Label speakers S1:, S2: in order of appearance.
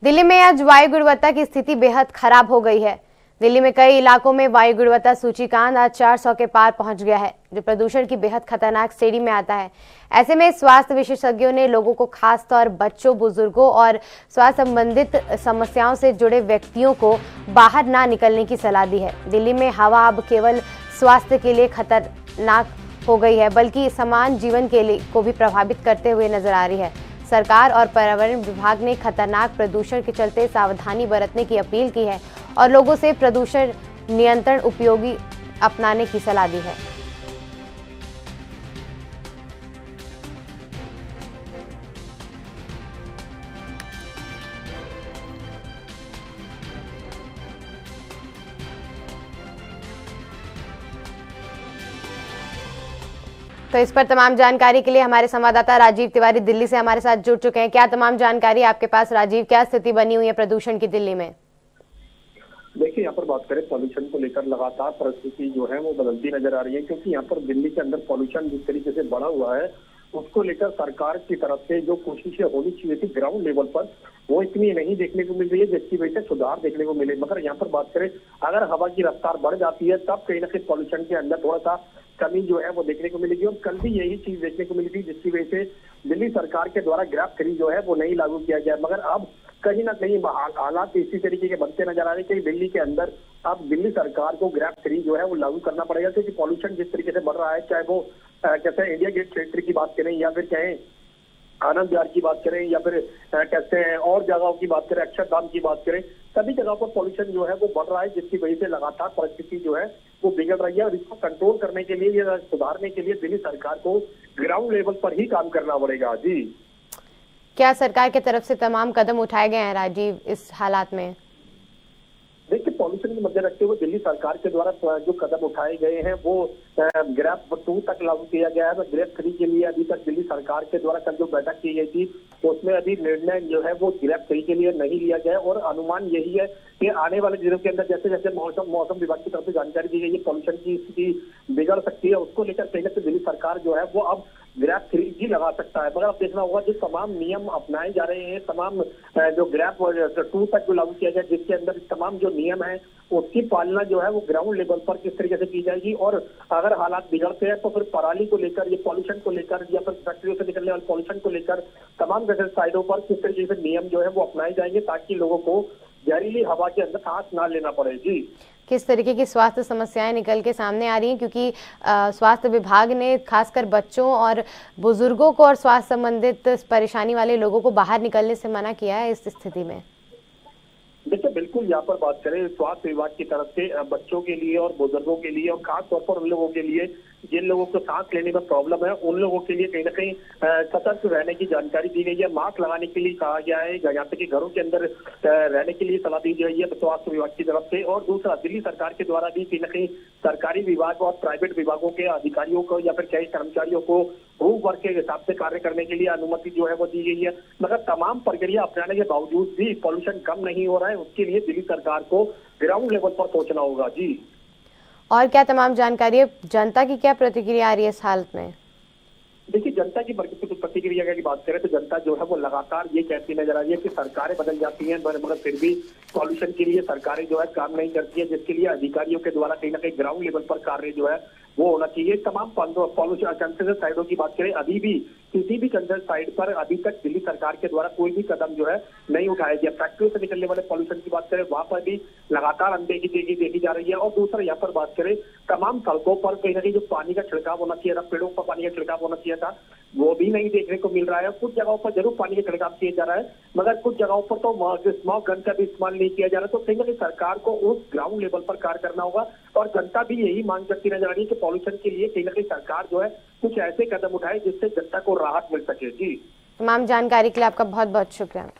S1: दिल्ली में आज वायु गुणवत्ता की स्थिति बेहद खराब हो गई है। दिल्ली में कई इलाकों में वायु गुणवत्ता सूचकांक आज 400 के पार पहुंच गया है, जो प्रदूषण की बेहद खतरनाक श्रेणी में आता है। ऐसे में स्वास्थ्य विशेषज्ञों ने लोगों को खासतौर बच्चों, बुजुर्गों और स्वास्थ्य संबंधित समस्याओं से जुड़े व्यक्तियों को बाहर ना निकलने की सलाह दी है। दिल्ली में हवा अब केवल स्वास्थ्य के लिए खतरनाक हो गई है, बल्कि समान जीवन के लिए को भी प्रभावित करते हुए नजर आ रही है। सरकार और पर्यावरण विभाग ने खतरनाक प्रदूषण के चलते सावधानी बरतने की अपील की है और लोगों से प्रदूषण नियंत्रण उपयोगी अपनाने की सलाह दी है। तो इस पर तमाम जानकारी के लिए हमारे संवाददाता राजीव तिवारी दिल्ली से हमारे साथ जुड़ चुके हैं। क्या तमाम जानकारी आपके पास राजीव, क्या स्थिति बनी हुई है प्रदूषण की दिल्ली में?
S2: देखिए, यहाँ पर बात करें पॉल्यूशन को लेकर लगातार परिस्थिति जो है वो बदलती नजर आ रही है, क्योंकि यहाँ पर दिल्ली के अंदर पॉल्यूशन जिस तरीके से बढ़ा हुआ है उसको लेकर सरकार की तरफ से जो कोशिशें होनी चाहिए थी ग्राउंड लेवल पर, वो इतनी नहीं देखने को मिल रही है, जिसकी वजह से सुधार देखने को मिले। मगर यहाँ पर बात करें, अगर हवा की रफ्तार बढ़ जाती है तब कहीं ना कहीं पॉल्यूशन के अंदर थोड़ा सा कमी जो है वो देखने को मिलेगी। और कल भी यही चीज देखने को मिली थी, जिसकी वजह से दिल्ली सरकार के द्वारा ग्रैब थ्री जो है वो नहीं लागू किया गया। मगर अब कहीं ना कहीं हालात इसी तरीके के बनते नजर आ रहे हैं कि दिल्ली के अंदर अब दिल्ली सरकार को ग्रैब थ्री जो है वो लागू करना पड़ेगा, क्योंकि पॉल्यूशन जिस तरीके से बढ़ रहा है, चाहे वो कहते हैं इंडिया गेट क्षेत्र की बात करें या फिर कहें आनंद विहार की बात करें या फिर कहते हैं और जगहों की बात करें, अक्षरधाम की बात करें, सभी जगहों पर पॉल्यूशन जो है वो बढ़ रहा है, जिसकी वजह से लगातार परिस्थिति जो है वो बिगड़ रही है। और इसको कंट्रोल करने के लिए या सुधारने के लिए दिल्ली सरकार को ग्राउंड लेवल पर ही काम करना पड़ेगा। जी,
S1: क्या सरकार की तरफ से तमाम कदम उठाए गए हैं राजीव इस हालात में?
S2: देखिए, पॉल्यूशन के मद्दे रखते हुए दिल्ली सरकार के द्वारा जो कदम उठाए गए हैं वो ग्रैब 2 तक लागू किया गया है। तो ग्रैब 3 के लिए अभी तक दिल्ली सरकार के द्वारा कल जो बैठक की गई थी उसमें अभी निर्णय जो है वो ग्रैब 3 के लिए नहीं लिया गया है। और अनुमान यही है कि आने वाले दिनों के अंदर जैसे जैसे मौसम विभाग की तरफ से जानकारी दी गई है पॉल्यूशन की स्थिति बिगड़ सकती है, उसको लेकर कहीं ना कहीं दिल्ली सरकार जो है वो अब ग्रैब 3 भी लगा सकता है। मगर अब देखना होगा जो तमाम नियम अपनाए जा रहे हैं, तमाम जो ग्रैब 2 तक जो लागू किया गया, जिसके अंदर तमाम जो नियम है उसकी पालना जो है वो ग्राउंड लेवल पर किस तरीके से की जाएगी। और अगर हालात बिगड़ते हैं तो फिर पराली को लेकर, ये पॉल्यूशन को लेकर या फिर फैक्ट्रियों से निकलने वाले पॉल्यूशन को लेकर तमाम साइडों पर किस तरीके से नियम जो है वो अपनाए जाएंगे, ताकि लोगों को जहरीली हवा के अंदर सांस ना लेना पड़े। जी,
S1: किस तरीके की स्वास्थ्य समस्याएं निकल के सामने आ रही हैं, क्योंकि स्वास्थ्य विभाग ने खासकर बच्चों और बुजुर्गों को और स्वास्थ्य संबंधित परेशानी वाले लोगों को बाहर निकलने से मना किया है इस स्थिति में?
S2: देखिए, बिल्कुल यहाँ पर बात करें स्वास्थ्य विभाग की तरफ से बच्चों के लिए और बुजुर्गों के लिए और खास तौर पर उन लोगों के लिए जिन लोगों को सांस लेने में प्रॉब्लम है, उन लोगों के लिए कहीं ना कहीं सतर्क रहने की जानकारी दी गई है। मास्क लगाने के लिए कहा गया है, यहाँ तक कि घरों के अंदर रहने के लिए सलाह दी गई है स्वास्थ्य विभाग की तरफ से। और दूसरा, दिल्ली सरकार के द्वारा भी कहीं ना कहीं सरकारी विभाग और प्राइवेट विभागों के अधिकारियों को या फिर कई कर्मचारियों को होम वर्क के हिसाब से कार्य करने के लिए अनुमति जो है वो दी गई है। मगर तमाम प्रक्रिया अपनाने के बावजूद भी पॉल्यूशन कम नहीं हो रहा है, उसके लिए दिल्ली सरकार को ग्राउंड लेवल पर सोचना होगा। जी,
S1: और क्या तमाम जानकारी है, जनता की क्या प्रतिक्रिया आ रही है इस हालत में?
S2: देखिए, जनता की प्रतिक्रिया की बात करें तो जनता जो है वो लगातार ये कहती नजर आ रही है कि सरकारें बदल जाती हैं मगर फिर भी पॉल्यूशन के लिए सरकारें जो है काम नहीं करती है, जिसके लिए अधिकारियों के द्वारा कहीं ना कहीं ग्राउंड लेवल पर कार्य जो है वो होना चाहिए। तमाम पॉल्यूशन कंसर्न साइडों की बात करें, अभी भी किसी भी कंसर्न साइड पर अभी तक दिल्ली सरकार के द्वारा कोई भी कदम जो है नहीं उठाया गया। फैक्ट्रियों से निकलने वाले पॉल्यूशन की बात करें, वहां पर भी लगातार अनदेखी देखी जा रही है। और दूसरा, यहाँ पर बात करें तमाम सड़कों पर कहीं ना कहीं जो पानी का छिड़काव होना चाहिए था, पेड़ों पर पानी का छिड़काव होना चाहिए था, वो भी नहीं देखने को मिल रहा है। कुछ जगहों पर जरूर पानी का छिड़काव किया जा रहा है, मगर कुछ जगहों पर तो स्मॉग गन का भी इस्तेमाल नहीं किया जा रहा। तो कहीं ना कहीं सरकार को उस ग्राउंड लेवल पर कार्य करना होगा। और जनता भी यही मांग करती नजर आ रही है कि पॉल्यूशन के लिए कहीं ना कहीं सरकार जो है कुछ ऐसे कदम उठाए जिससे जनता को राहत मिल सके। जी,
S1: तमाम जानकारी के लिए आपका बहुत बहुत शुक्रिया।